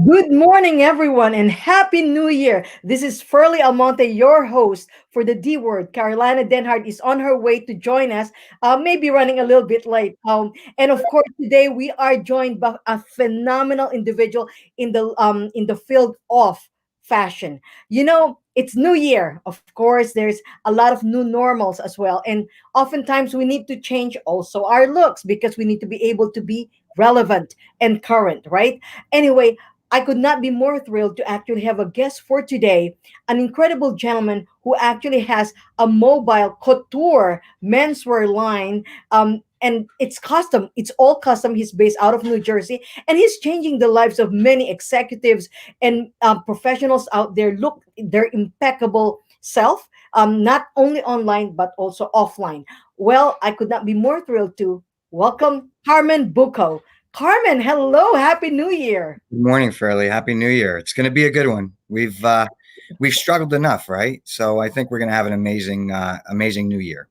Good morning, everyone, and Happy New Year. This is Furley Almonte, your host for the D Word. Carolina Denhart is on her way to join us, maybe running a little bit late. And of course, today we are joined by a phenomenal individual in the field of fashion. It's New Year. Of course, there's a lot of new normals as well, and oftentimes we need to change also our looks because we need to be able to be relevant and current, right? Anyway, I could not be more thrilled to actually have a guest for today, an incredible gentleman who actually has a mobile couture menswear line. And it's custom, it's all custom. He's based out of New Jersey, and he's changing the lives of many executives and professionals out there. Look, their impeccable self, not only online but also offline. Well, I could not be more thrilled to welcome Carmen Bucco. Carmen, hello, happy New Year. Good morning, Fairly. Happy New Year. It's going to be a good one. We've struggled enough, right? So I think we're going to have an amazing New Year.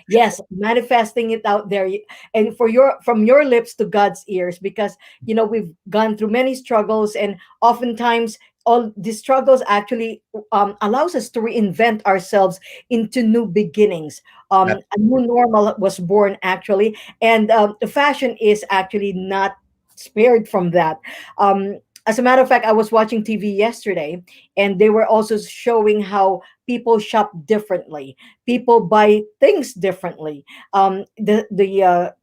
Yes, manifesting it out there, and for your from your lips to God's ears, because we've gone through many struggles, and oftentimes all these struggles actually allows us to reinvent ourselves into new beginnings. That- A new normal was born actually, and the fashion is actually not spared from that. As a matter of fact, I was watching TV yesterday, and they were also showing how people shop differently, people buy things differently. The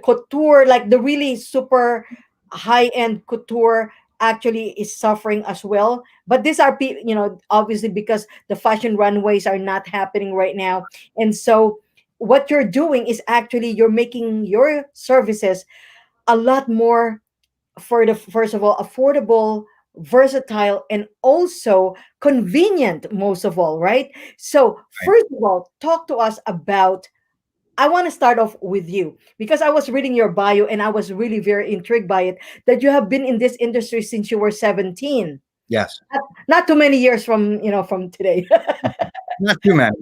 couture, like the really super high end couture, actually is suffering as well. But these are people, obviously because the fashion runways are not happening right now, and so what you're doing is actually you're making your services a lot more, for the first of all, affordable, versatile, and also convenient, most of all, right? So right. first of all, talk to us about, I want to start off with you because I was reading your bio and I was really very intrigued by it, that you have been in this industry since you were 17. Yes. Not too many years from today. Not too many.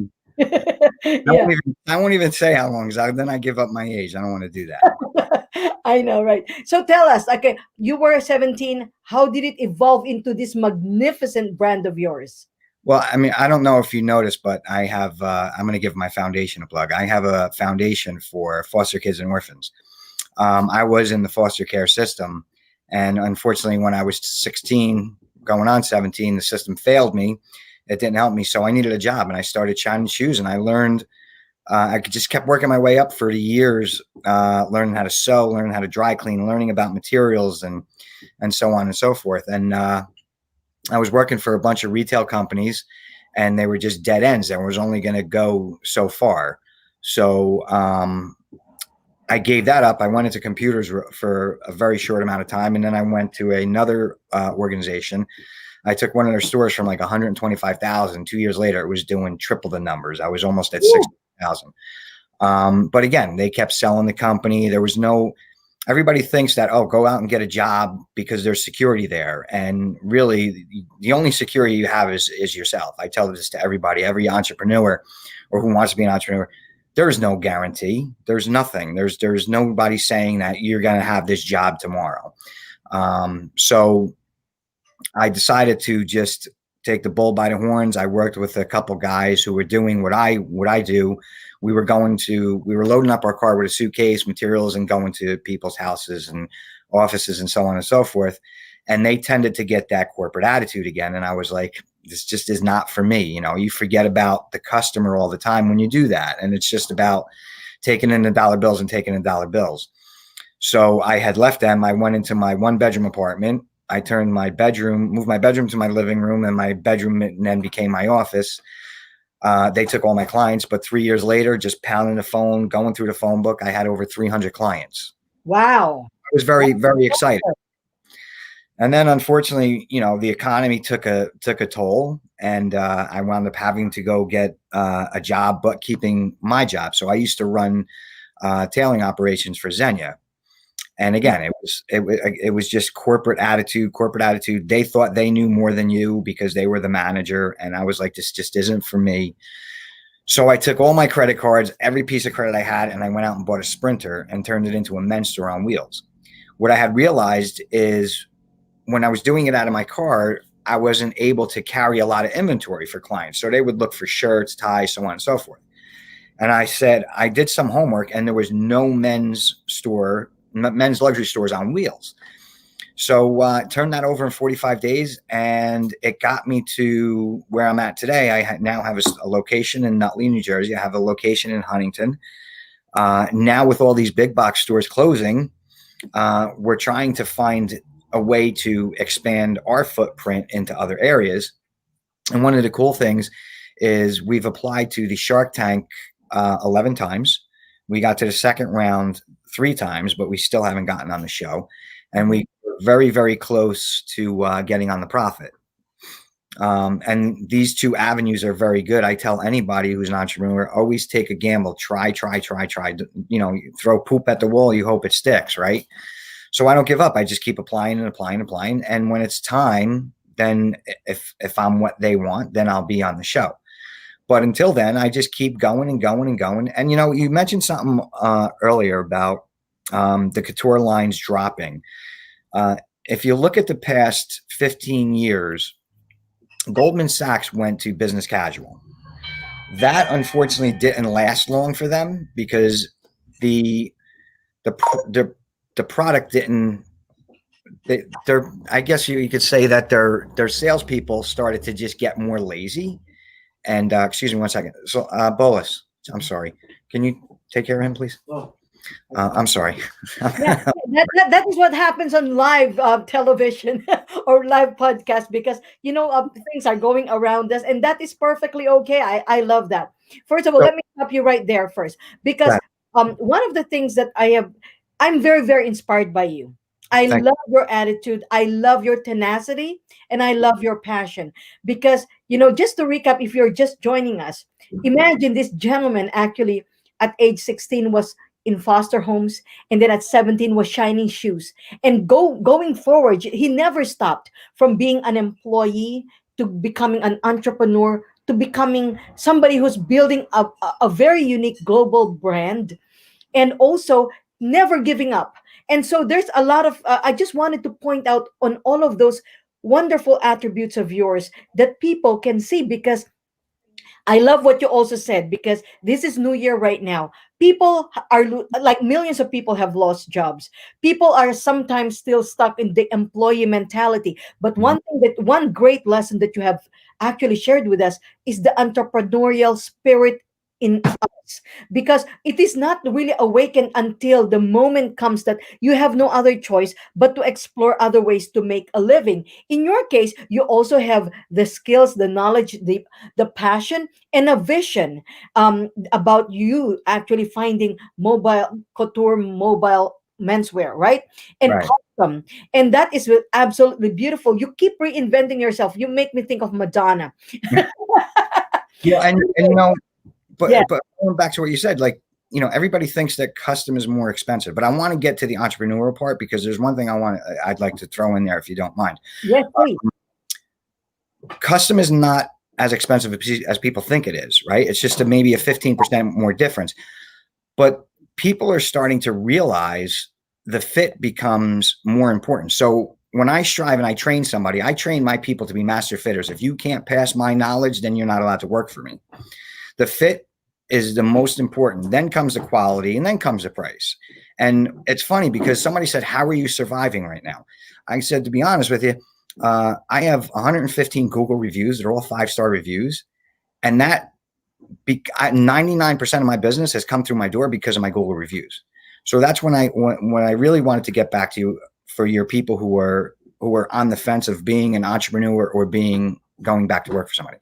Yeah. I won't even say how long, because then I give up my age. I don't want to do that. I know, right? So tell us, okay, you were 17. How did it evolve into this magnificent brand of yours? Well, I mean, I don't know if you noticed, but I'm going to give my foundation a plug. I have a foundation for foster kids and orphans. I was in the foster care system, and unfortunately, when I was 16, going on 17, the system failed me. It didn't help me, so I needed a job, and I started shining shoes, and I learned. I just kept working my way up for the years, learning how to sew, learning how to dry clean, learning about materials, and so on and so forth. And I was working for a bunch of retail companies, and they were just dead ends. And was only going to go so far. So I gave that up. I went into computers for a very short amount of time, and then I went to another organization. I took one of their stores from like 125,000. 2 years later, it was doing triple the numbers. I was almost at 60,000. But again, they kept selling the company. There was no. Everybody thinks that, oh, go out and get a job because there's security there, and really, the only security you have is yourself. I tell this to everybody, every entrepreneur, or who wants to be an entrepreneur. There's no guarantee. There's nothing. There's nobody saying that you're going to have this job tomorrow. So I decided to just take the bull by the horns. I worked with a couple guys who were doing what I do. We were loading up our car with a suitcase, materials, and going to people's houses and offices and so on and so forth. And they tended to get that corporate attitude again. And I was like, this just is not for me. You forget about the customer all the time when you do that. And it's just about taking in the dollar bills and taking in dollar bills. So I had left them. I went into my 1-bedroom apartment. I moved my bedroom to my living room, and my bedroom then became my office. They took all my clients, but 3 years later, just pounding the phone, going through the phone book, I had over 300 clients. Wow. I was very, very excited. And then, unfortunately, the economy took a toll, and I wound up having to go get a job, but keeping my job. So I used to run tailoring operations for Xenia. And again, it was just corporate attitude. They thought they knew more than you because they were the manager. And I was like, this just isn't for me. So I took all my credit cards, every piece of credit I had, and I went out and bought a Sprinter and turned it into a men's store on wheels. What I had realized is when I was doing it out of my car, I wasn't able to carry a lot of inventory for clients. So they would look for shirts, ties, so on and so forth. And I said, I did some homework and there was no men's luxury stores on wheels. So turned that over in 45 days and it got me to where I'm at today. I now have a location in Nutley, New Jersey. I have a location in Huntington. Now with all these big box stores closing, we're trying to find a way to expand our footprint into other areas. And one of the cool things is we've applied to the Shark Tank 11 times. We got to the second round 3 times, but we still haven't gotten on the show. And we were very, very close to getting on the Profit. And these 2 avenues are very good. I tell anybody who's an entrepreneur, always take a gamble. Try. Throw poop at the wall. You hope it sticks, right? So I don't give up. I just keep applying and applying and applying. And when it's time, then if I'm what they want, then I'll be on the show. But until then, I just keep going and going and going. And, you mentioned something earlier about the couture lines dropping. If you look at the past 15 years, Goldman Sachs went to business casual. That unfortunately didn't last long for them because the product didn't. I guess you could say that their salespeople started to just get more lazy. And excuse me 1 second. So Bolus, I'm sorry. Can you take care of him, please? Oh. I'm sorry. Yeah, that is what happens on live television or live podcast because things are going around us, and that is perfectly okay. I love that. First of all, So, let me stop you right there first because yeah, one of the things that I'm very, very inspired by you. I thank love your attitude. I love your tenacity, and I love your passion because just to recap, if you're just joining us, imagine this gentleman actually at age 16 was in foster homes, and then at 17 was shining shoes, and going forward he never stopped from being an employee to becoming an entrepreneur to becoming somebody who's building a very unique global brand, and also never giving up. And so there's a lot of I just wanted to point out on all of those wonderful attributes of yours that people can see because I love what you also said because this is New Year right now. People are like millions of people have lost jobs. People are sometimes still stuck in the employee mentality. But you. one great lesson that you have actually shared with us is the entrepreneurial spirit in us, because it is not really awakened until the moment comes that you have no other choice but to explore other ways to make a living. In your case, you also have the skills, the knowledge, the passion, and a vision about you actually finding mobile couture, mobile menswear, right? And Right. custom. And that is absolutely beautiful. You keep reinventing yourself. You make me think of Madonna. Yeah, and Yeah, but going back to what you said, like, everybody thinks that custom is more expensive, but I want to get to the entrepreneurial part because there's one thing I'd like to throw in there if you don't mind. yes, please. Custom is not as expensive as people think it is, right? It's just maybe a 15% more difference. But people are starting to realize the fit becomes more important. So when I strive and I train somebody, I train my people to be master fitters. If you can't pass my knowledge, then you're not allowed to work for me. The fit is the most important. Then comes the quality, and then comes the price. And it's funny because somebody said, "How are you surviving right now?" I said, to be honest with you, I have 115 Google reviews. They're all 5-star reviews, and that 99% of my business has come through my door because of my Google reviews. So that's when I really wanted to get back to you for your people who are on the fence of being an entrepreneur or going back to work for somebody.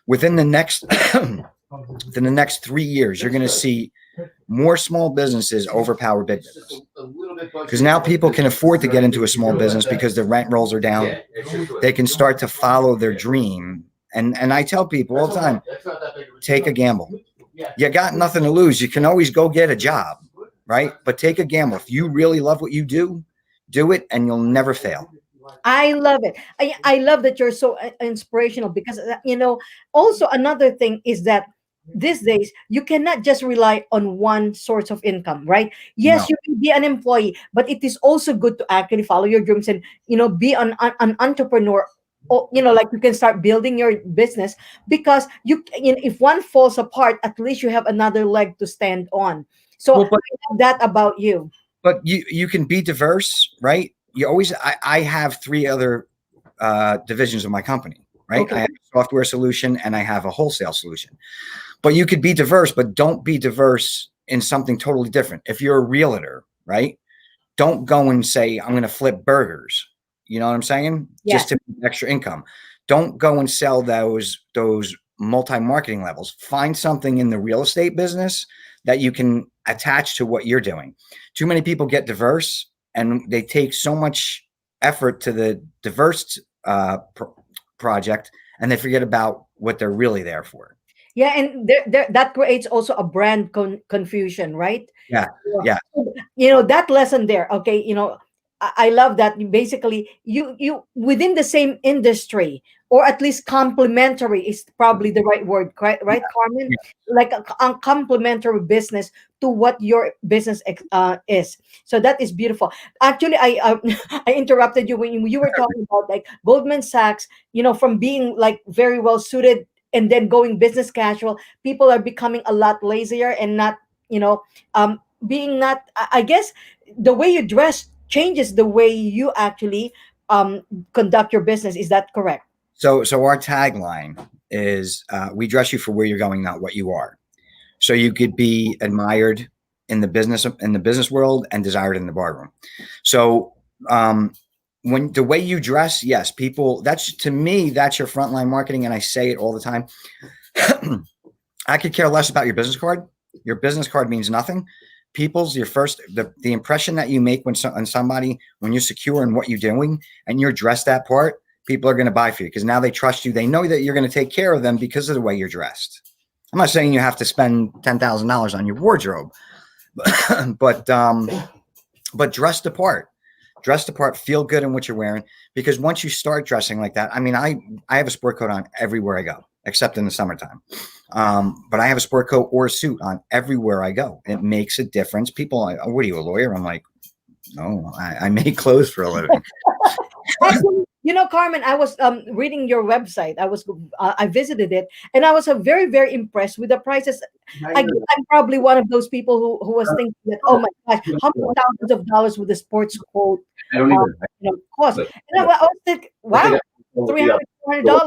Within the next 3 years, you're going to see more small businesses overpower big business because now people can afford to get into a small business because the rent rolls are down. They can start to follow their dream. And I tell people all the time, take a gamble. You got nothing to lose. You can always go get a job, right? But take a gamble. If you really love what you do it, and you'll never fail. I love it. I love that you're so inspirational because also another thing is that these days you cannot just rely on one source of income, right? Yes, No. you can be an employee, but it is also good to actually follow your dreams and be an entrepreneur. Or, like you can start building your business, because if one falls apart, at least you have another leg to stand on. So Well, I love that about you. but you can be diverse, right? You always I have three other divisions of my company, right? Okay. I have a software solution and I have a wholesale solution. But you could be diverse, but don't be diverse in something totally different. If you're a realtor, right? Don't go and say I'm going to flip burgers. You know what I'm saying? Just Yes. to make extra income. Don't go and sell those multi-marketing levels. Find something in the real estate business that you can attach to what you're doing. Too many people get diverse and they take so much effort to the diverse project and they forget about what they're really there for. Yeah, and that creates also a brand confusion, right? Yeah, Yeah. yeah, So, that lesson there. Okay, I love that. Basically, you within the same industry, or at least complementary is probably the right word, right, Carmen? yeah. Like a complementary business to what your business is. So that is beautiful. Actually, I I interrupted you when you were talking about like Goldman Sachs. From being like very well suited and then going business casual, people are becoming a lot lazier and not, you know being not, I guess the way you dress changes the way you actually conduct your business. Is that correct? So our tagline is we dress you for where you're going, not what you are. So you could be admired in the business world and desired in the barroom. So when the way you dress, yes, people, that's, to me, that's your frontline marketing, and I say it all the time. I could care less about your business card. Your business card means nothing. People's your first the impression that you make on somebody, when you're secure in what you're doing and you're dressed that part, people are going to buy for you because now they trust you. They know that you're going to take care of them because of the way you're dressed. I'm not saying you have to spend $10,000 on your wardrobe, but but dress the part. Dress the part. Feel good in what you're wearing, because once you start dressing like that, I mean, I have a sport coat on everywhere I go, except in the summertime. But I have a sport coat or a suit on everywhere I go. It makes a difference. People, are like, oh, what are you, a lawyer? I'm like, no, I make clothes for a living. Actually, Carmen, I was reading your website. I visited it, and I was very, very impressed with the prices. I guess I'm probably one of those people who was thinking that, oh my gosh, how many thousands of dollars would the sports coat cost? And I was thinking, wow, 300, $400,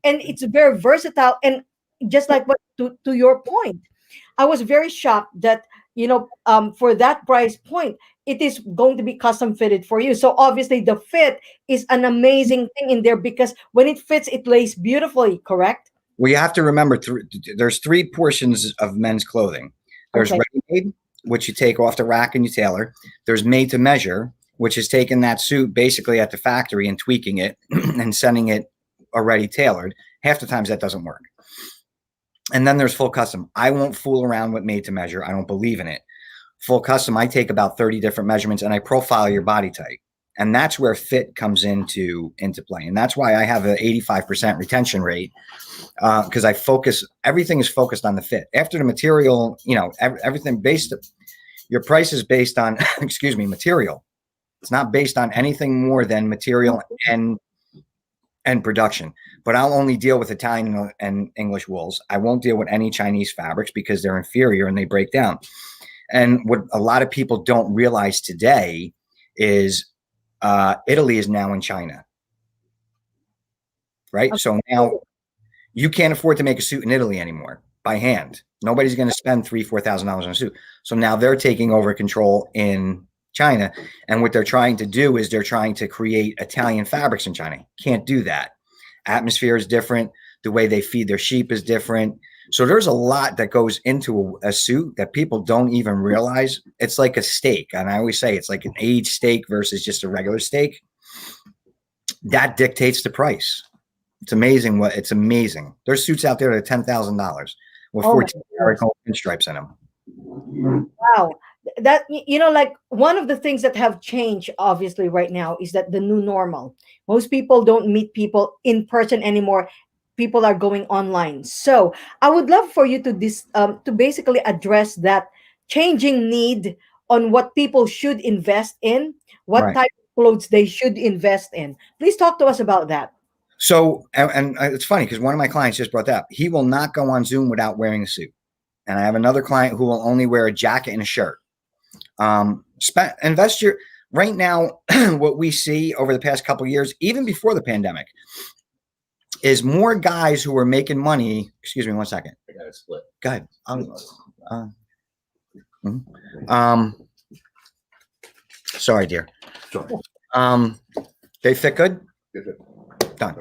and it's very versatile. And just like what to your point, I was very shocked that for that price point, it is going to be custom fitted for you. So obviously, the fit is an amazing thing in there, because when it fits, it lays beautifully. Correct? Well, you have to remember, there's three portions of men's clothing. There's Okay. ready-made, which you take off the rack and you tailor. There's made to measure, which is taking that suit basically at the factory and tweaking it and sending it already tailored. Half the times that doesn't work. And then there's full custom. I won't fool around with made to measure. I don't believe in it. Full custom, I take about 30 different measurements and I profile your body type. And that's where fit comes into play. And that's why I have an 85% retention rate, because I focus, everything is focused on the fit. After the material, everything your price is based on, excuse me, material. It's not based on anything more than material and production. But I'll only deal with Italian and English wools. I won't deal with any Chinese fabrics because they're inferior and they break down. And what a lot of people don't realize today is Italy is now in China, right? So now you can't afford to make a suit in Italy anymore by hand. Nobody's going to spend $3,000-$4,000 on a suit. So now they're taking over control in China. And what they're trying to do is they're trying to create Italian fabrics in China. Can't do that. Atmosphere is different. The way they feed their sheep is different. So there's a lot that goes into a suit that people don't even realize. It's like a steak. And I always say it's like an aged steak versus just a regular steak. That dictates the price. It's amazing. There's suits out there that are $10,000 with Oh my 14 karat goodness. gold pinstripes in them. Wow. That, like one of the things that have changed obviously right now is that the new normal. Most people don't meet people in person anymore. people are going online. So I would love for you to to basically address that changing need on what people should invest in, what Right. type of clothes they should invest in. Please talk to us about that. So, and it's funny because one of my clients just brought that up. He will not go on Zoom without wearing a suit. And I have another client who will only wear a jacket and a shirt. Invest your right now. What we see over the past couple of years, even before the pandemic, is more guys who are making money. Excuse me, one second. I got a split. Go ahead. Mhm. Um, sorry, dear. Sure. They fit good. Good. Done.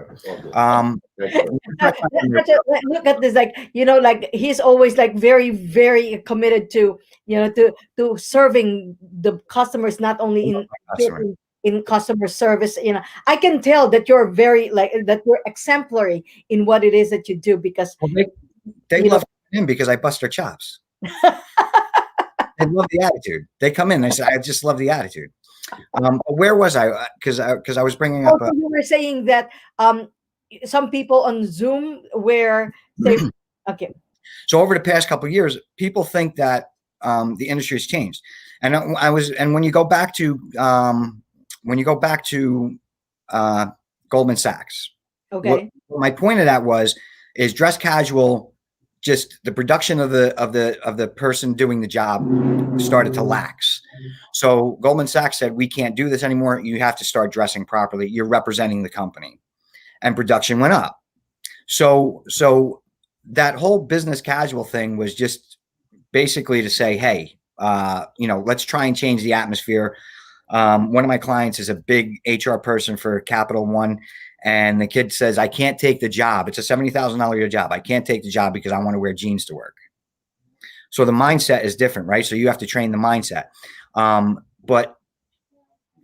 All good. Such look at this, like, like he's always like very, very committed to, to serving the customers, not only in Customer. customer service. I can tell that you're very, like, that you're exemplary in what it is that you do, because Well, they you know love him because I bust their chops. They love the attitude. They come in. I say, I just love the attitude. Where was I? Because I was bringing up. also you were saying that some people on Zoom where they okay. So over the past couple of years, people think that the industry has changed, and and when you go back to Goldman Sachs, what Okay. my point of that is dress casual. Just the production of the person doing the job started to lax. So Goldman Sachs said, we can't do this anymore. You have to start dressing properly. You're representing the company, and production went up. So that whole business casual thing was just basically to say, hey, let's try and change the atmosphere. One of my clients is a big HR person for Capital One. And the kid says, I can't take the job. It's a $70,000 a year job. I can't take the job because I want to wear jeans to work. So the mindset is different, right? So you have to train the mindset. But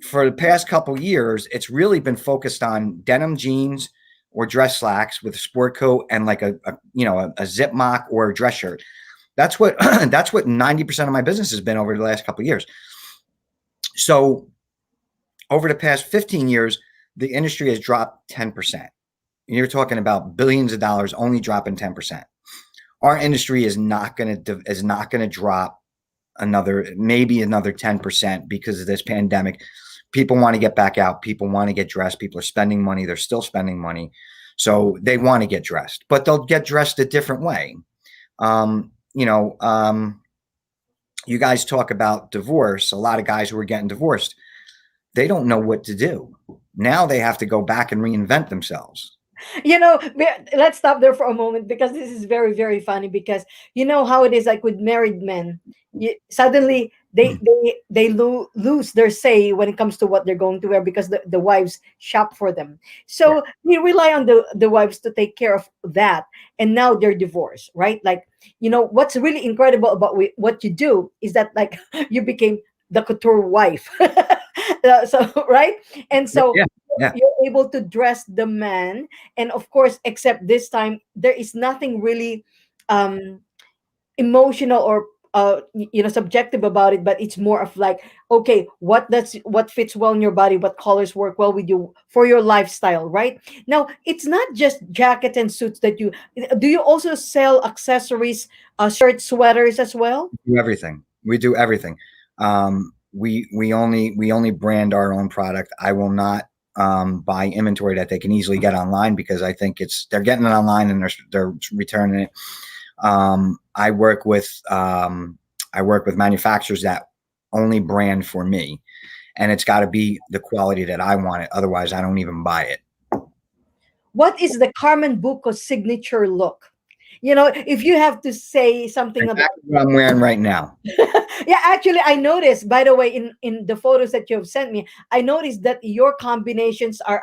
for the past couple of years, it's really been focused on denim jeans or dress slacks with a sport coat and like a zip mock or a dress shirt. That's what 90% of my business has been over the last couple of years. So over the past 15 years, the industry has dropped 10%. You're talking about billions of dollars only dropping 10%. Our industry is not going to drop maybe another 10% because of this pandemic. People want to get back out. People want to get dressed. People are spending money. They're still spending money. So they want to get dressed, but they'll get dressed a different way. You guys talk about divorce. A lot of guys who are getting divorced, they don't know what to do. Now they have to go back and reinvent themselves. Let's stop there for a moment, because this is very, very funny, because you know how it is, like with married men, suddenly they lose their say when it comes to what they're going to wear, because the wives shop for them. Yeah. So we rely on the wives to take care of that, and now they're divorced, right? Like, what's really incredible about what you do is that, like, you became the couture wife. So right, and so Yeah. Yeah. you're able to dress the man, and of course, except this time there is nothing really um emotional or subjective about it, but it's more of like, okay, what fits well in your body, what colors work well with you for your lifestyle, right? Now, it's not just jackets and suits that you do. You also sell accessories, shirts, sweaters as well? Do everything. We do everything. We only brand our own product. I will not buy inventory that they can easily get online, because I think they're getting it online and they're returning it. I work with manufacturers that only brand for me, and it's got to be the quality that I want it. Otherwise, I don't even buy it. What is the Carmen Bucco signature look? If you have to say something about Exactly what I'm wearing right now. yeah, actually, I noticed, by the way, in the photos that you have sent me, I noticed that your combinations are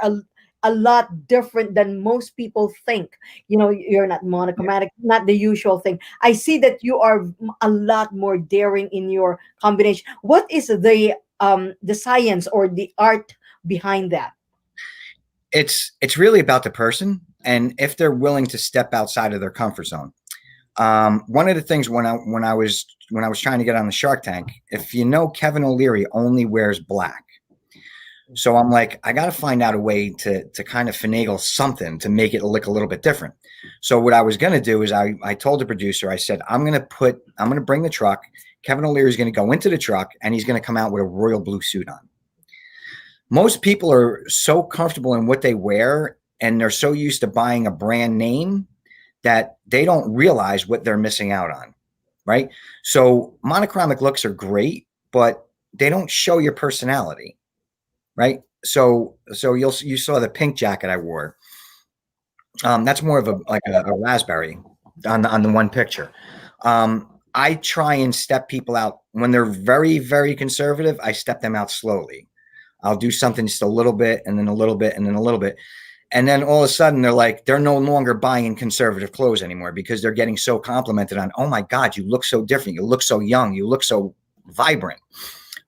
a lot different than most people think. You're not monochromatic, not the usual thing. I see that you are a lot more daring in your combination. What is the science or the art behind that? It's really about the person, and if they're willing to step outside of their comfort zone. One of the things when I was trying to get on the Shark Tank, if you know, Kevin O'Leary only wears black. So I'm like, I got to find out a way to kind of finagle something to make it look a little bit different. So what I was going to do is I told the producer, I said, I'm going to bring the truck. Kevin O'Leary is going to go into the truck and he's going to come out with a royal blue suit on. Most people are so comfortable in what they wear and they're so used to buying a brand name that they don't realize what they're missing out on. Right. So monochromic looks are great, but they don't show your personality. Right. So you saw the pink jacket I wore. That's more of a like a raspberry on the one picture. I try and step people out when they're very, very conservative. I step them out slowly. I'll do something just a little bit and then a little bit and then a little bit. And then all of a sudden they're no longer buying conservative clothes anymore because they're getting so complimented on, oh my God, you look so different. You look so young. You look so vibrant.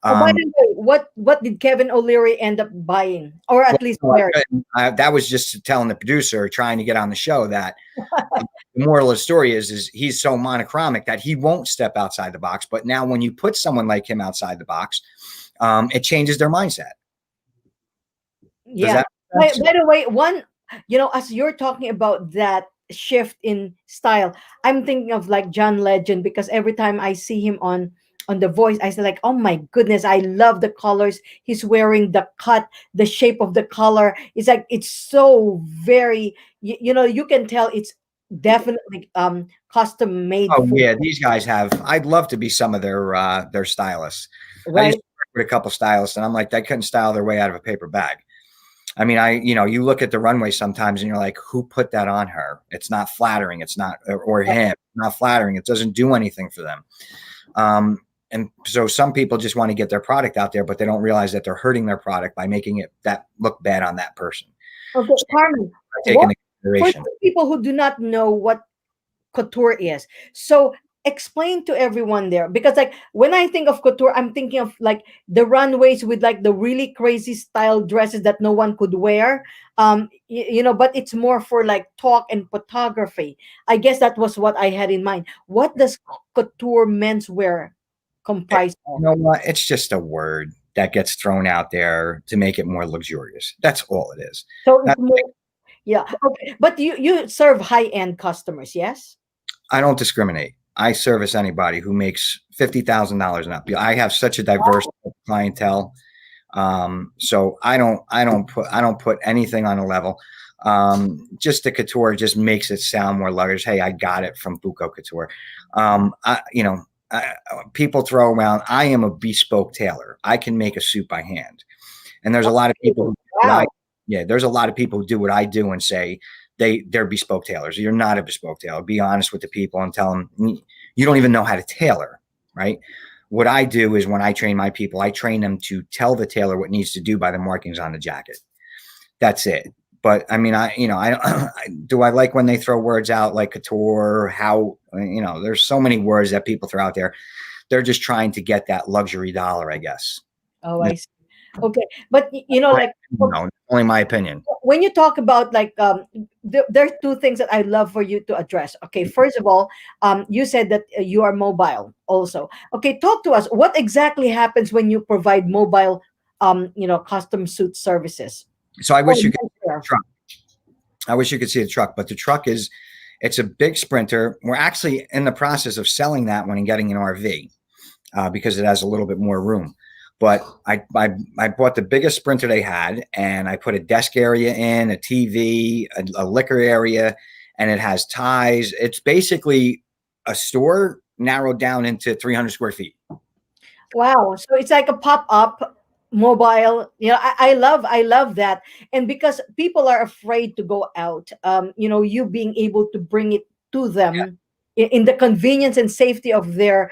Oh, by Um, the way, what did Kevin O'Leary end up buying, or at least well, wearing? that was just telling the producer trying to get on the show that the moral of the story is he's so monochromic that he won't step outside the box. But now when you put someone like him outside the box, it changes their mindset. Does Yeah. that make sense? By the way, as you're talking about that shift in style, I'm thinking of like John Legend, because every time I see him on The Voice, I say like, oh my goodness, I love the colors he's wearing, the cut, the shape of the color. It's like it's so very, you can tell it's definitely custom made Oh for, yeah, these guys have. I'd love to be some of their stylists. I used right? to work with a couple stylists, and I'm like, they couldn't style their way out of a paper bag. I mean, you look at the runway sometimes, and you're like, who put that on her? It's not flattering. It's not, or him, not flattering. It doesn't do anything for them. And so some people just want to get their product out there, but they don't realize that they're hurting their product by making it that look bad on that person. Okay, So Carmen, I take what into for consideration. some people who do not know what couture is. So explain to everyone there, because like when I think of couture, I'm thinking of like the runways with like the really crazy style dresses that no one could wear. But it's more for like talk and photography. I guess that was what I had in mind. What does couture menswear comprise of? You know what? It's just a word that gets thrown out there to make it more luxurious. That's all it is. So it's That, more, yeah. Okay, but you serve high end customers, yes? I don't discriminate. I service anybody who makes $50,000 and up. I have such a diverse clientele, so I don't put anything on a level. Just the couture just makes it sound more luxurious. Hey, I got it from Bucco Couture. I, you know, I, People throw around. I am a bespoke tailor. I can make a suit by hand, and there's a lot of people who do what I Wow. yeah. There's a lot of people who do what I do and say they're bespoke tailors. You're not a bespoke tailor. Be honest with the people and tell them you don't even know how to tailor, right? What I do is when I train my people, I train them to tell the tailor what needs to do by the markings on the jacket. That's it. But I mean, do I like when they throw words out like couture? How there's so many words that people throw out there. They're just trying to get that luxury dollar, I guess. Oh, I see. Okay, but like No, only my opinion. when you talk about like there's two things that I love for you to address. Okay, first of all, you said that you are mobile also. Okay, talk to us. What exactly happens when you provide mobile custom suit services? So I Oh, wish you could see the menswear. truck. I wish you could see the truck, but the truck it's a big Sprinter. We're actually in the process of selling that one and getting an RV because it has a little bit more room. But I bought the biggest Sprinter they had, and I put a desk area in, a TV, a liquor area, and it has ties. It's basically a store narrowed down into 300 square feet. Wow. So it's like a pop-up mobile. I love that. And because people are afraid to go out, you being able to bring it to them in the convenience and safety of their,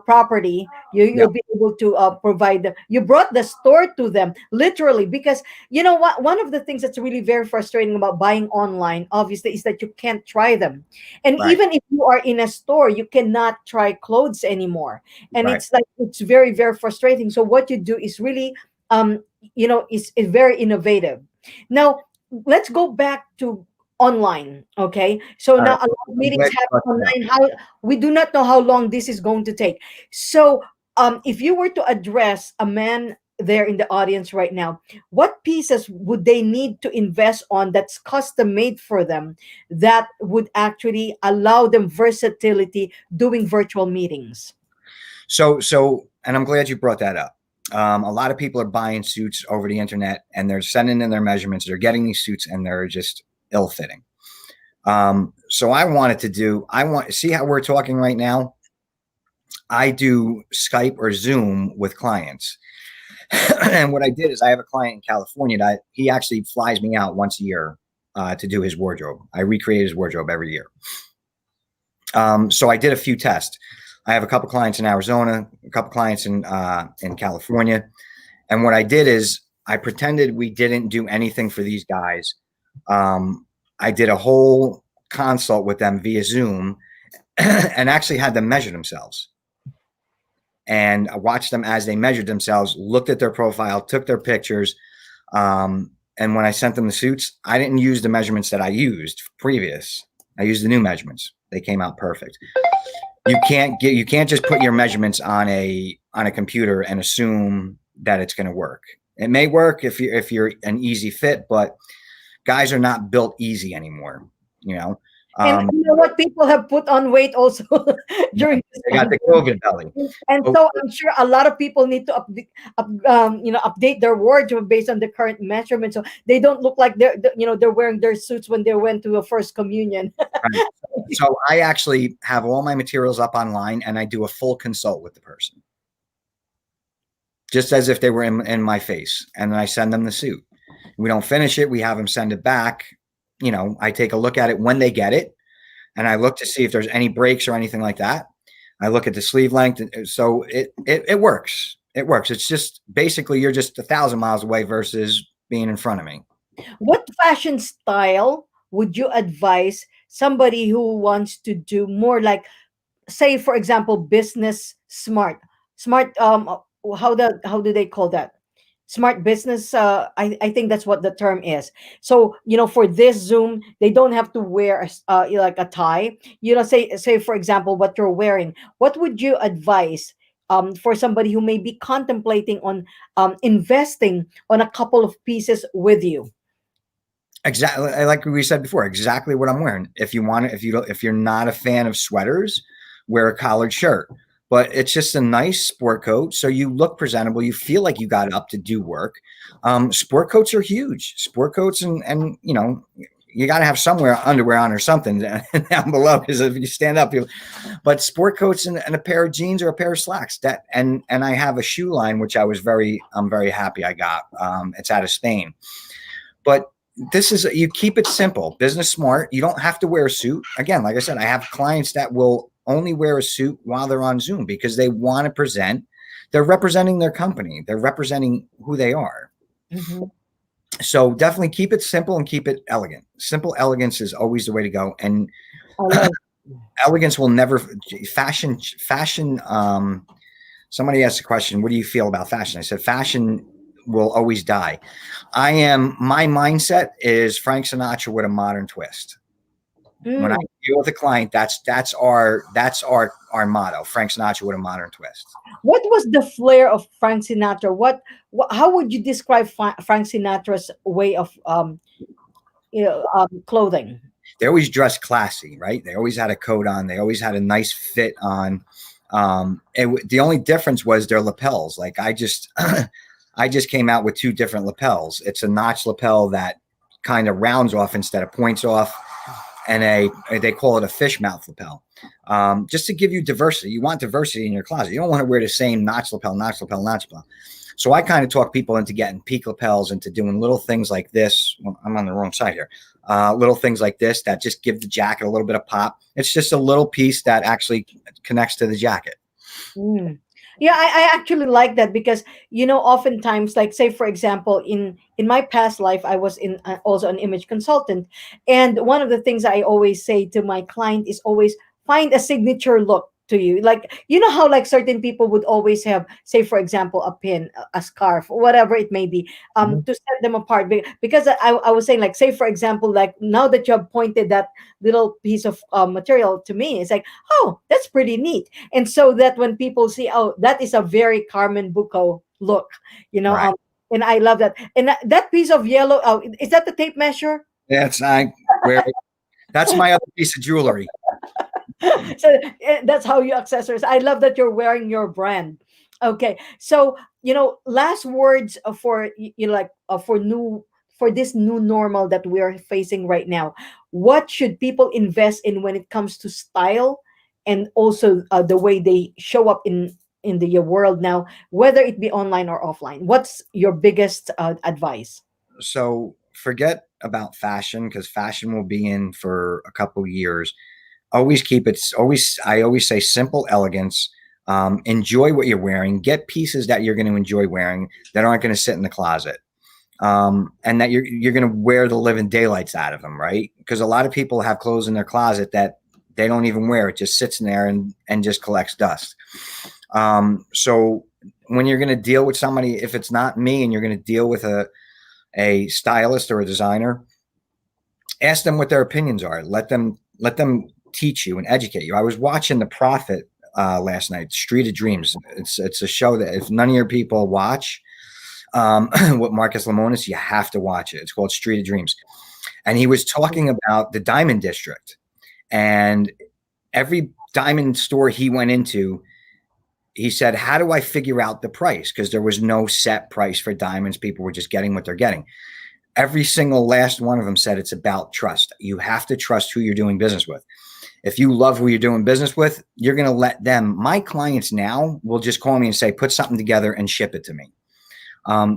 property, Yeah, you'll be able to provide them. You brought the store to them literally, because you know what, one of the things that's really very frustrating about buying online, obviously, is that you can't try them. And right, even if you are in a store, you cannot try clothes anymore, and right. it's like it's very very frustrating. So what you do is really is very innovative. Now let's go back to online. Okay, so All now right. a lot of I'm meetings glad you happen brought that up. online. How we do not know how long this is going to take. So if you were to address a man there in the audience right now, what pieces would they need to invest on that's custom made for them, that would actually allow them versatility doing virtual meetings? And I'm glad you brought that up. A lot of people are buying suits over the internet and they're sending in their measurements. They're getting these suits and they're just ill fitting. So I wanted to do, I want see how we're talking right now. I do Skype or Zoom with clients. And what I did is I have a client in California that he actually flies me out once a year to do his wardrobe. I recreate his wardrobe every year. So I did a few tests. I have a couple clients in Arizona, a couple clients in California. And what I did is I pretended we didn't do anything for these guys. I did a whole consult with them via Zoom and actually had them measure themselves. And I watched them as they measured themselves, looked at their profile, took their pictures. And when I sent them the suits, I didn't use the measurements that I used previous. I used the new measurements. They came out perfect. You can't just put your measurements on a computer and assume that it's going to work. It may work if you're an easy fit, but guys are not built easy anymore. You know, And you know what? People have put on weight also during this they got the pandemic. COVID belly. And But so I'm sure a lot of people need to update their wardrobe based on the current measurement, so they don't look like they're wearing their suits when they went to a first communion. right. So I actually have all my materials up online and I do a full consult with the person, just as if they were in my face. And then I send them the suit. We don't finish it. We have them send it back. I take a look at it when they get it. And I look to see if there's any breaks or anything like that. I look at the sleeve length. So it works. It works. It's just basically you're just 1,000 miles away versus being in front of me. What fashion style would you advise somebody who wants to do more like, say, for example, business smart? How do they call that? Smart business. I think that's what the term is. So for this Zoom, they don't have to wear like a tie. Say for example, what you're wearing. What would you advise for somebody who may be contemplating on investing on a couple of pieces with you? Exactly, like we said before, exactly what I'm wearing. If you want to, if you're not a fan of sweaters, wear a collared shirt. But it's just a nice sport coat, so you look presentable. You feel like you got up to do work. Sport coats are huge. Sport coats, and you got to have somewhere underwear on or something down below, because if you stand up, but sport coats and a pair of jeans or a pair of slacks. And I have a shoe line which I'm very happy I got. It's out of Spain, but you keep it simple, business smart. You don't have to wear a suit. Again, like I said, I have clients that will only wear a suit while they're on Zoom because they want to present. They're representing their company. They're representing who they are. Mhm. So definitely keep it simple and keep it elegant. Simple elegance is always the way to go. And I love. elegance will never fashion. Somebody asked a question, what do you feel about fashion? I said, fashion will always die. My mindset is Frank Sinatra with a modern twist. When I Mm. deal with a client, that's our motto. Frank Sinatra with a modern twist. What was the flair of Frank Sinatra? How would you describe Frank Sinatra's way of clothing? They always dressed classy, right? They always had a coat on. They always had a nice fit on. The only difference was their lapels. Like I just I just came out with two different lapels. It's a notch lapel that kind of rounds off instead of points off, and they call it a fish mouth lapel. Just to give you diversity. You want diversity in your closet. You don't want to wear the same notch lapel, notch lapel, notch lapel. So I kind of talk people into getting peak lapels, into doing little things like this. Well, I'm on the wrong side here. Little things like this that just give the jacket a little bit of pop. It's just a little piece that actually connects to the jacket. Mm. Yeah, I actually like that because oftentimes, like say for example, in my past life, I was in also an image consultant, and one of the things I always say to my client is always find a signature look to you. Like how like certain people would always have, say for example, a pin, a scarf, whatever it may be, Mhm. to set them apart. Because I was saying, like say for example, like now that you have pointed that little piece of material to me, it's like, oh, that's pretty neat. And so that when people see, oh, that is a very Carmen Bucco look, you know. Right. And I love that. And that piece of yellow, is that the tape measure? That's I where that's my other piece of jewelry. So that's how you accessorize. I love that you're wearing your brand. Okay, so last words for like for this new normal that we are facing right now. What should people invest in when it comes to style, and also the way they show up in the world now, whether it be online or offline? What's your biggest advice? So forget about fashion because fashion will be in for a couple years. Always keep it. Always, I always say simple elegance. Enjoy what you're wearing. Get pieces that you're going to enjoy wearing that aren't going to sit in the closet. And that you're going to wear the living daylights out of them, right? Because a lot of people have clothes in their closet that they don't even wear. It just sits in there and just collects dust. So when you're going to deal with somebody, if it's not me, and you're going to deal with a stylist or a designer, ask them what their opinions are. Let them teach you and educate you. I was watching The Prophet last night, Street of Dreams. It's a show that if none of your people watch, with Marcus Lemonis, you have to watch it. It's called Street of Dreams. And he was talking about the Diamond District. And every diamond store he went into, he said, how do I figure out the price? Because there was no set price for diamonds. People were just getting what they're getting. Every single last one of them said it's about trust. You have to trust who you're doing business with. If you love who you're doing business with, you're going to let them. My clients now will just call me and say, put something together and ship it to me.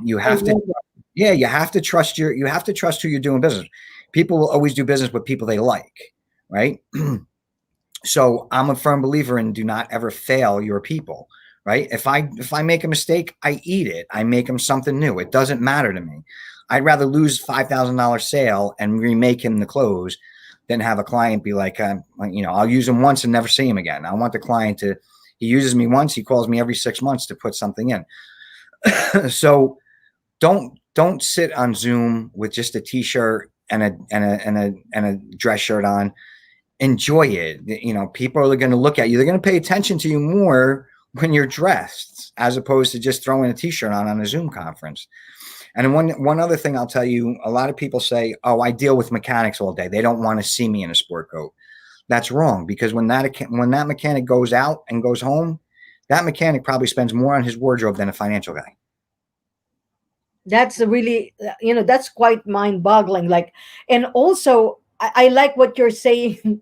You I have to, love that. yeah, you have to trust who you're doing business. People will always do business with people they like, right? So I'm a firm believer in do not ever fail your people, right? If I make a mistake, I eat it. I make them something new. It doesn't matter to me. I'd rather lose $5,000 sale and remake him the clothes than have a client be like, I'll use him once and never see him again. I want the client to, he uses me once, he calls me every 6 months to put something in. So don't sit on Zoom with just a t-shirt and a dress shirt on. Enjoy it. People are going to look at you. They're going to pay attention to you more when you're dressed as opposed to just throwing a t-shirt on a Zoom conference. And one other thing I'll tell you, a lot of people say, "Oh, I deal with mechanics all day. They don't want to see me in a sport coat." That's wrong because when that mechanic goes out and goes home, that mechanic probably spends more on his wardrobe than a financial guy. That's really, that's quite mind-boggling. Like, and also, I like what you're saying.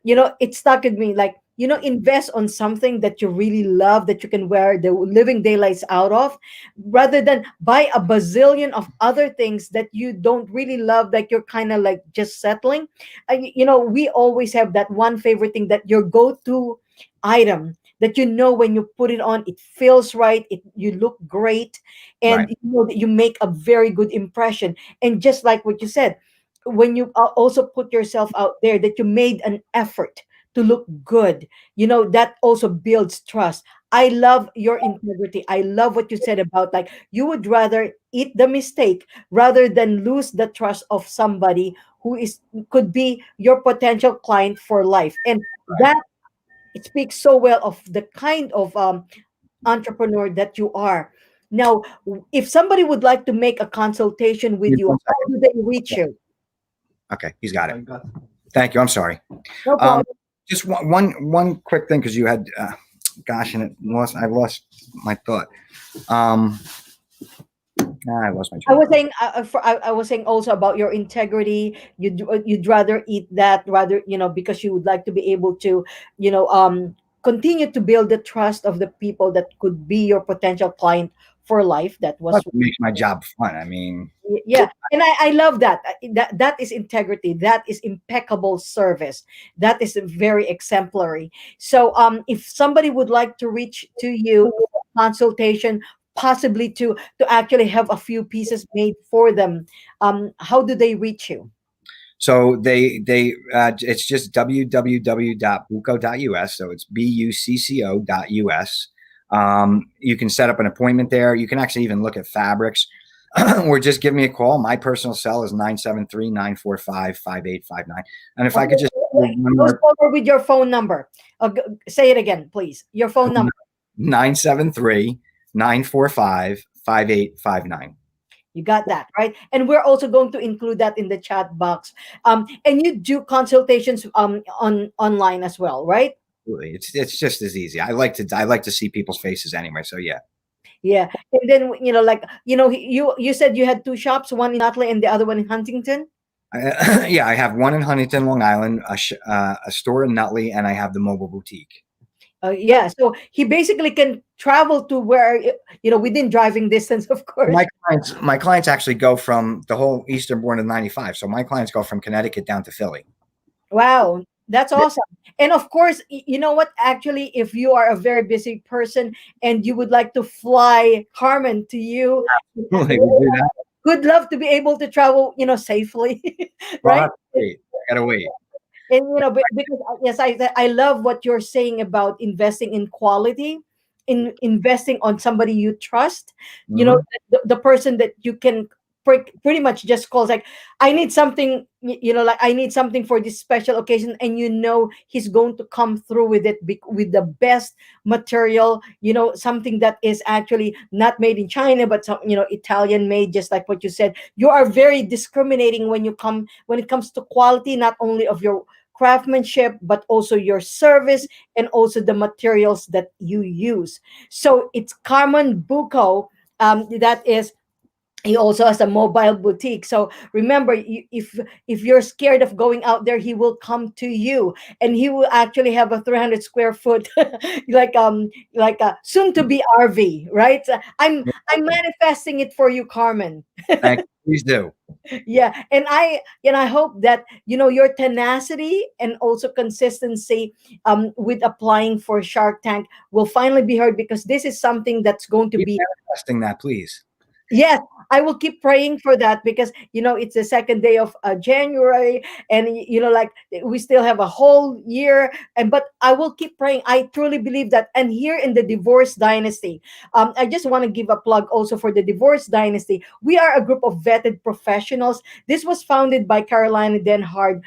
It stuck with me. Like, invest on something that you really love, that you can wear the living daylights out of, rather than buy a bazillion of other things that you don't really love, that you're kind of like just settling. We always have that one favorite thing, that your go-to item, that when you put it on, it feels right, you look great, and Right. that you make a very good impression. And just like what you said, when you also put yourself out there, that you made an effort to look good, that also builds trust. I love your integrity. I love what you said about, like, you would rather eat the mistake rather than lose the trust of somebody who is could be your potential client for life. And Right. that, it speaks so well of the kind of entrepreneur that you are. Now, if somebody would like to make a consultation with you, One how second. do they reach you? Okay, he's got it. Thank you. I'm sorry. No Um, problem. just one quick thing because you had, gosh, and I've lost my thought. Um, I lost my I train of was thought. saying, I was saying also about your integrity. You'd rather eat that, rather, because you would like to be able to, continue to build the trust of the people that could be your potential client for life. That Plus, was, it makes my job fun. I mean, yeah. And I love that. That is integrity. That is impeccable service. That is very exemplary. So if somebody would like to reach to you for consultation, possibly to actually have a few pieces made for them, how do they reach you? so it's just www.bucco.us. So it's bucco.us. You can set up an appointment there. You can actually even look at fabrics or just give me a call. My personal cell is 973-945-5859. And if I Okay, could just wait, one go more forward with your phone number. Say it again, please. Your phone number. 973 945-5859. You got that, right? And we're also going to include that in the chat box. And you do consultations on online as well, right? Absolutely. It's just as easy. I like to see people's faces anyway. So yeah. Yeah. And then like you said you had two shops, one in Nutley and the other one in Huntington. Yeah, I have one in Huntington, Long Island, a store in Nutley, and I have the mobile boutique. Yeah. So he basically can travel to where within driving distance, of course. My clients actually go from the whole eastern border of 95. So my clients go from Connecticut down to Philly. Wow, that's awesome. And of course, you know what? Actually, if you are a very busy person and you would like to fly Carmen to you, Absolutely, we do that. would love to be able to travel, safely, Well, I right? have to wait. I gotta wait. And because yes, I love what you're saying about investing in quality, in investing on somebody you trust. Hmm. The person that you can pretty much just calls like, I need something, like I need something for this special occasion, and he's going to come through with it with the best material, something that is actually not made in China, but some, Italian made, just like what you said. You are very discriminating when it comes to quality, not only of your craftsmanship, but also your service and also the materials that you use. So it's Carmen Bucco. That is, he also has a mobile boutique. So remember, if you're scared of going out there, he will come to you, and he will actually have a 300 square foot, like a soon to be RV, right? I'm manifesting it for you, Carmen. Thank you. Please do. Yeah, and I hope that your tenacity and also consistency with applying for Shark Tank will finally be heard, because this is something that's going to Keep be. manifesting that, please. Yes, I will keep praying for that, because it's the second day of January, and like we still have a whole year, and but I will keep praying. I truly believe that. And here in the Divorce Dynasty, I just want to give a plug also for the Divorce Dynasty. We are a group of vetted professionals. This was founded by Carolina Denhard,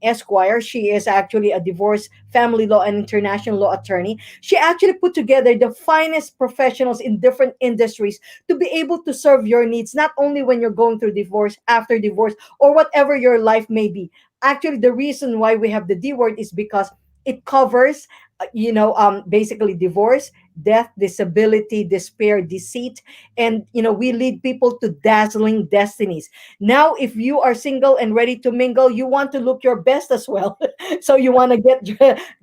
Esquire. She is actually a divorce, family law, and international law attorney. She actually put together the finest professionals in different industries to be able to serve your needs, not only when you're going through divorce, after divorce, or whatever your life may be. Actually, the reason why we have the D word is because it covers, basically divorce, death, disability, despair, deceit, and we lead people to dazzling destinies. Now, if you are single and ready to mingle, you want to look your best as well. So you want to get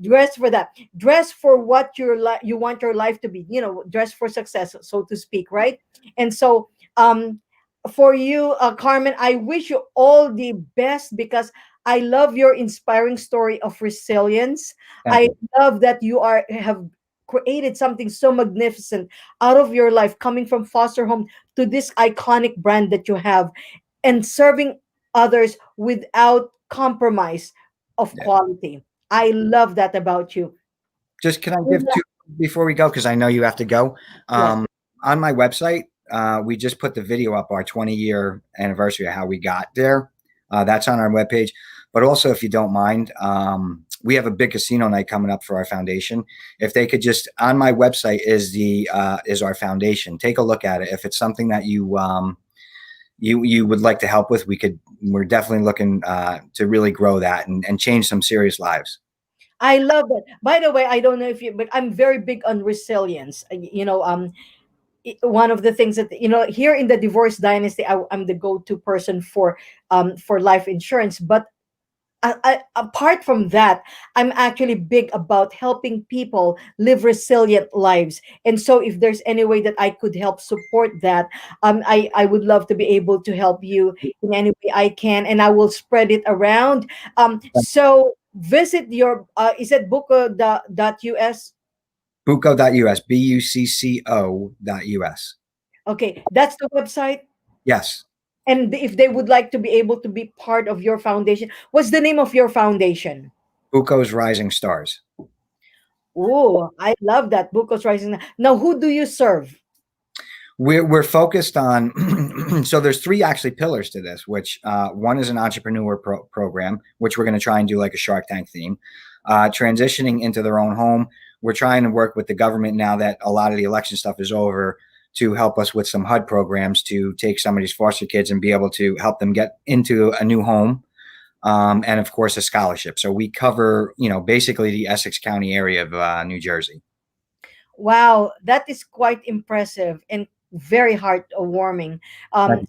dressed for that. Dress for what you want your life to be. Dress for success, so to speak, right? And so, for you, Carmen, I wish you all the best, because I love your inspiring story of resilience. Thank I you. love that you have created something so magnificent out of your life, coming from foster home to this iconic brand that you have, and serving others without compromise of Yeah. quality. I love that about you. Just can I give two before we go? Because I know you have to go. Yes. On my website, we just put the video up, our 20-year anniversary of how we got there. That's on our webpage. But also, if you don't mind, we have a big casino night coming up for our foundation. If they could just, on my website is our foundation. Take a look at it. If it's something that you would like to help with, we're definitely looking to really grow that and change some serious lives. I love it. By the way, I don't know if you, but I'm very big on resilience. One of the things that here in the Divorce Dynasty, I'm the go-to person for life insurance. But apart from that, I'm actually big about helping people live resilient lives. And so, if there's any way that I could help support that, I would love to be able to help you in any way I can, and I will spread it around. So visit your is it bucco.us? Bucco.us, bucco.us. Okay, that's the website. Yes, And if they would like to be able to be part of your foundation, what's the name of your foundation? Bucco's Rising Stars. Oh, I love that. Bucos Rising. Now, who do you serve? We're focused on so there's three actually pillars to this, which one is an entrepreneur program, which we're going to try and do like a Shark Tank theme, transitioning into their own home. we're trying to work with the government now that a lot of the election stuff is over to help us with some HUD programs to take some of these foster kids and be able to help them get into a new home, and of course a scholarship. So we cover, basically the Essex County area of New Jersey. Wow, that is quite impressive and very heartwarming. Thank Um, you.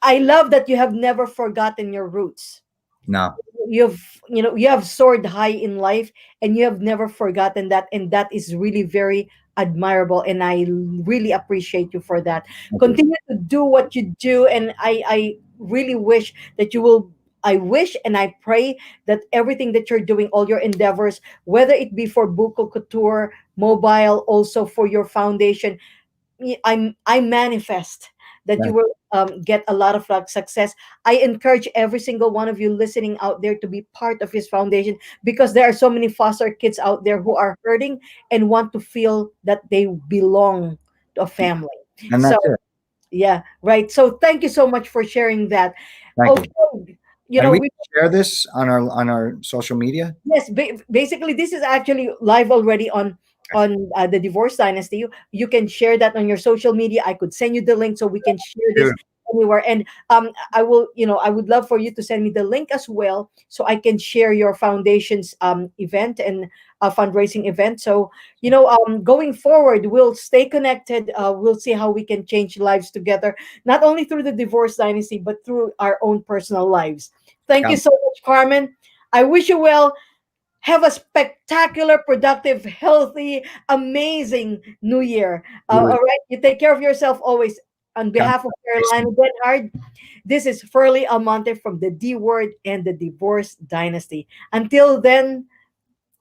I love that you have never forgotten your roots. No, You have soared high in life, and you have never forgotten that, and that is really very admirable, and I really appreciate you for that. thank you. Continue to do what you do, and I really wish that you will. I wish and I pray that everything that you're doing, all your endeavors, whether it be for Buko Couture Mobile, also for your foundation, I manifest that you Thank will get a lot of success. I encourage every single one of you listening out there to be part of his foundation, because there are so many foster kids out there who are hurting and want to feel that they belong to a you. family. And So that's it. yeah, right. So thank you so much for sharing that. Thank you. Okay, And we we share this on our social media. yes, basically, this is actually live already Okay. the Divorce Dynasty. You can share that on your social media. I could send you the link so we can share this Dude, anywhere. And I will, I would love for you to send me the link as well, so I can share your foundation's event and fundraising event. So going forward, we'll stay connected. We'll see how we can change lives together, not only through the Divorce Dynasty, but through our own personal lives. Thank you God, so much, Carmen. I wish you well. Have a spectacular, productive, healthy, amazing new year. you All right. You take care of yourself always. On God, behalf of Carolina Denhard, this is Furley Almonte from the D Word and the Divorce Dynasty. Until then,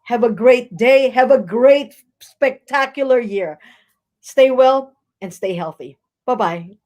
have a great day. Have a great, spectacular year. Stay well and stay healthy. Bye bye.